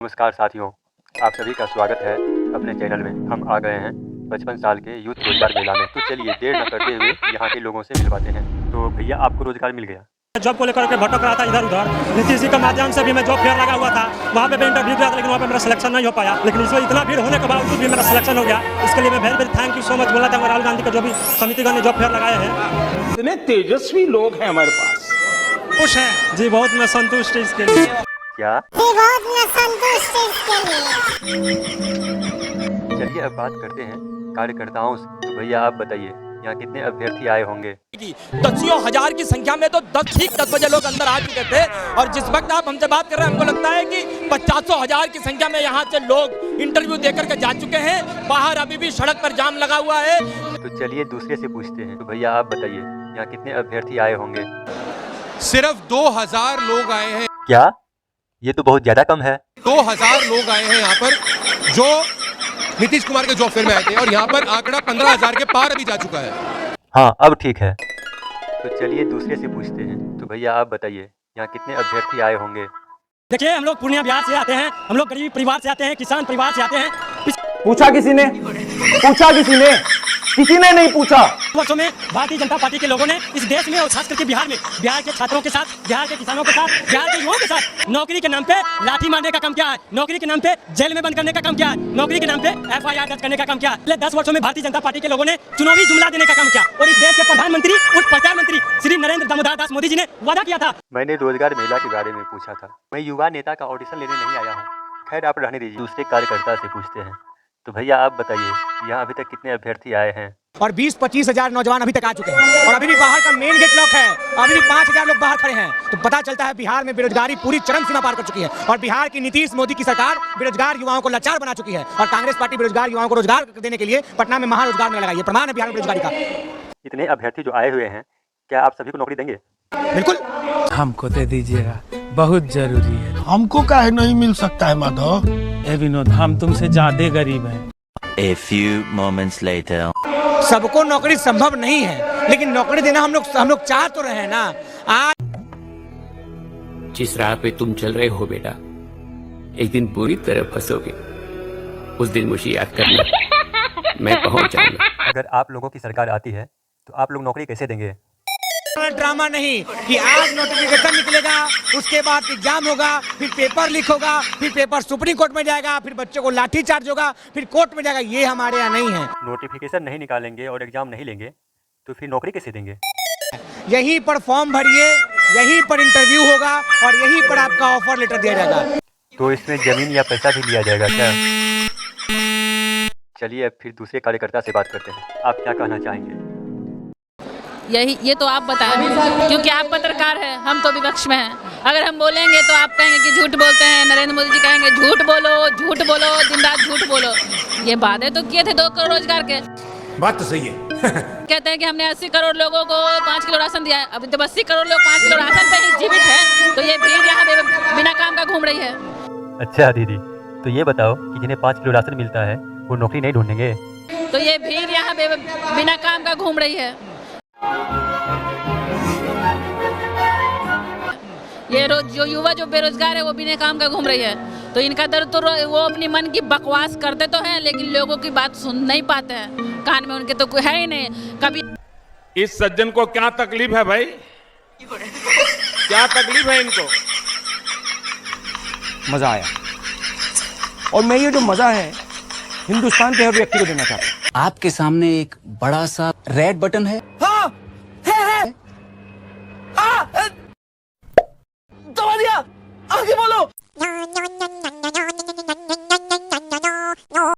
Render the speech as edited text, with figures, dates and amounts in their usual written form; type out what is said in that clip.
नमस्कार साथियों, आप सभी का स्वागत है अपने चैनल में। हम आ गए हैं 55 साल के यूथ रोजगार मेला में। तो चलिए देर न करते हुए यहाँ के लोगों से मिलवाते हैं। तो भैया, आपको रोजगार मिल गया? जॉब को लेकर के भटक रहा था इधर उधर, नीतीश जी के माध्यम से भी मैं जॉब फेयर लगा हुआ था, वहाँ पे इंटरव्यू दिया था, लेकिन वहाँ पे मेरा सिलेक्शन नहीं हो पाया। लेकिन इसमें इतना भीड़ होने के बावजूद भी मेरा सिलेक्शन हो गया। इसके लिए मैं very very thank you so much बोला था राहुल गांधी का, जो भी समितिगण ने जॉब फेयर लगाए हैं। इतने तेजस्वी लोग हैं हमारे पास। खुश हैं जी, बहुत मैं संतुष्ट इसके लिए। क्या? बहुत मैं संतुष्ट इसके लिए। चलिए अब बात करते हैं कार्यकर्ताओं से। तो भैया आप बताइए, यहाँ कितने अभ्यर्थी आए होंगे? दसियों हजार की संख्या में तो 10 बजे लोग अंदर आ चुके थे, और जिस वक्त आप हमसे बात कर रहे हैं हमको लगता है कि 50,000 की संख्या में यहाँ से लोग इंटरव्यू देकर के जा चुके हैं। बाहर अभी भी सड़क पर जाम लगा हुआ है। तो चलिए दूसरे से पूछते हैं। तो भैया आप बताइए, यहाँ कितने अभ्यर्थी आए होंगे? सिर्फ 2000 लोग आए हैं। क्या? ये तो बहुत ज्यादा कम है। 2000 लोग आए हैं यहाँ पर, जो नीतीश कुमार के जॉब फेयर में आए थे, और यहाँ पर आंकड़ा 15,000 के पार अभी जा चुका है। हाँ, अब ठीक है। तो चलिए दूसरे से पूछते हैं। तो भैया आप बताइए, यहाँ कितने अभ्यर्थी आए होंगे? देखिए, हम लोग पूर्णिया बिहार से आते हैं, हम लोग गरीब परिवार से आते हैं, किसान परिवार से आते हैं। पूछा किसी ने? पूछा किसी ने? किसी ने नहीं पूछा। वर्षों में भारतीय जनता पार्टी के लोगों ने इस देश में और खास करके बिहार में, बिहार के छात्रों के साथ, बिहार के किसानों के साथ, बिहार के युवाओं के साथ नौकरी के नाम पे लाठी मारने का काम किया है, नौकरी के नाम पे जेल में बंद करने का काम किया है, नौकरी के नाम पे FIR दर्ज करने का काम किया है। पिछले 10 वर्षों में भारतीय जनता पार्टी के लोगों ने चुनावी जुमला देने का काम किया, और इस देश के प्रधानमंत्री, उप प्रधानमंत्री श्री नरेंद्र दामोदर दास मोदी जी ने वादा किया था। मैंने रोजगार मेला के बारे में पूछा था। मैं युवा नेता का ऑडिशन लेने नहीं आया हूँ। खैर, आप रहने दीजिए, दूसरे कार्यकर्ता से पूछते हैं। तो भैया आप बताइए, यहाँ अभी तक कितने अभ्यर्थी आए हैं? और 20-25 हजार नौजवान अभी तक आ चुके हैं, और अभी भी बाहर का मेन गेट लॉक है। अभी भी 5,000 लोग बाहर खड़े हैं। तो पता चलता है बिहार में बेरोजगारी पूरी चरम सीमा पार कर चुकी है, और बिहार की नीतीश मोदी की सरकार बेरोजगार युवाओं को लाचार बना चुकी है, और कांग्रेस पार्टी बेरोजगार युवाओं को रोजगार देने के लिए पटना में महारोजगार मेला लगाई है। प्रमाण है बिहार में बेरोजगारी का। इतने अभ्यर्थी जो आए हुए हैं, क्या आप सभी को नौकरी देंगे? बिल्कुल। हमको दे दीजिएगा, बहुत जरूरी है। हमको काहे नहीं मिल सकता है माधव? ए विनोद, हम तुमसे ज्यादा गरीब हैं। A few moments later. सबको नौकरी संभव नहीं है, लेकिन नौकरी देना हम लोग चाह तो रहे हैं ना। आज जिस राह पे तुम चल रहे हो बेटा, एक दिन बुरी तरह फंसोगे। उस दिन मुझे याद करना, मैं पहुंच जाऊंगा। अगर आप लोगों की सरकार आती है तो आप लोग नौकरी कैसे देंगे? ड्रामा नहीं कि आज नोटिफिकेशन निकलेगा, उसके बाद एग्जाम होगा, फिर पेपर लीक होगा, फिर पेपर सुप्रीम कोर्ट में जाएगा, फिर बच्चों को लाठी चार्ज होगा, फिर कोर्ट में जाएगा। ये हमारे यहाँ नहीं है। नोटिफिकेशन नहीं निकालेंगे और एग्जाम नहीं लेंगे तो फिर नौकरी कैसे देंगे? यहीं पर फॉर्म भरिए, यहीं पर इंटरव्यू होगा, और यहीं पर आपका ऑफर लेटर दिया जाएगा। तो इसमें जमीन या पैसा भी लिया जाएगा क्या? चलिए अब फिर दूसरे कार्यकर्ता से बात करते हैं। आप क्या कहना चाहेंगे? ये तो आप बताएं, क्योंकि आप पत्रकार हैं, हम तो विपक्ष में हैं। अगर हम बोलेंगे तो आप कहेंगे कि झूठ बोलते हैं। नरेंद्र मोदी जी कहेंगे झूठ बोलो, दिन रात झूठ बोलो। ये वादे तो किए थे 2 करोड़ रोजगार के। बात तो सही है। कहते हैं कि हमने 80 करोड़ लोगों को 5 किलो राशन दिया है। अभी तो 80 करोड़ लोग 5 किलो राशन पे ही जीवित है। तो ये भीड़ यहाँ पे बिना काम का घूम रही है। अच्छा दीदी, तो ये बताओ कि जिन्हें 5 किलो राशन मिलता है वो नौकरी नहीं ढूंढेंगे? तो ये भीड़ यहाँ पे बिना काम का घूम रही है। ये जो युवा जो बेरोजगार है वो बिना काम का घूम रही है। तो इनका दर्द तो वो अपनी मन की बकवास करते तो हैं, लेकिन लोगों की बात सुन नहीं पाते हैं। कान में उनके तो कोई है ही नहीं। कभी इस सज्जन को क्या तकलीफ है भाई? क्या तकलीफ है इनको? मजा आया, और मैं ये जो मजा है हिंदुस्तान के हर व्यक्ति को देना चाहता हूँ। आपके सामने एक बड़ा सा रेड बटन है। हाँ, है। दबा दिया, आगे बोलो।